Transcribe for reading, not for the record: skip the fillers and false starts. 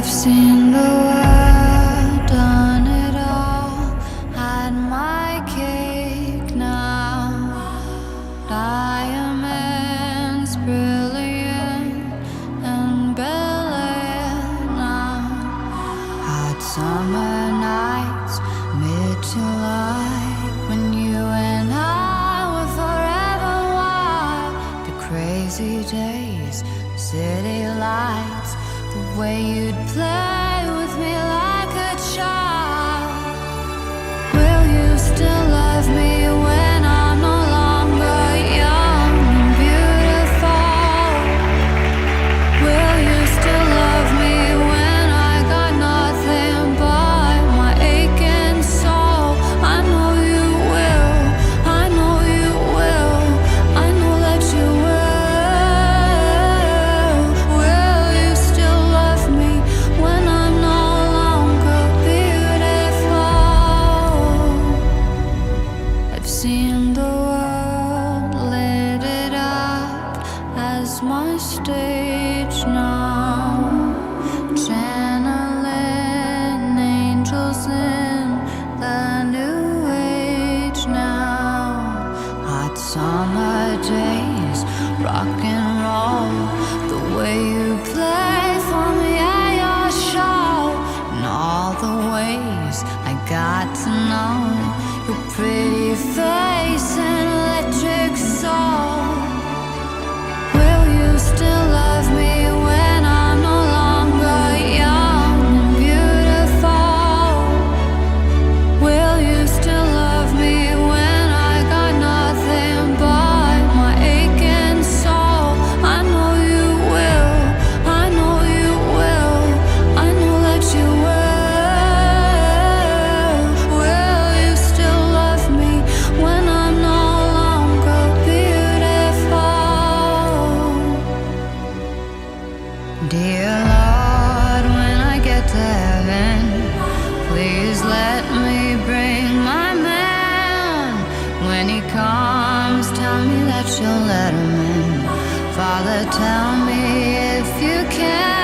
seen the world, done it all, had my cake now. Diamonds brilliant and Bel-Air now. Hot summer nights, mid-July, when you and I were forever wild. The crazy days, city lights, the way you'd play with me like a child. Will you still love me when I'm no longer young and beautiful? Will you still love me when I got nothing but my aching soul? I know you will, I know you will, I know that you will. Will you still love me when I'm no longer beautiful? I've seen the world, lit it up as my stage now. Channeling angels in the new age now. Hot summer days, rock and roll, the way you play for me at your show, and all the ways I got to know your pretty face and electric soul. Will you still love me when I'm no longer young and beautiful? Will you still love me when I got nothing but my aching soul? I know you will, I know you will, I know that you will. Will you still love me when I'm no longer beautiful? Dear Lord, when I get to heaven, please let me bring my man. When he comes, tell me that you'll let him in. Father, tell me if you can.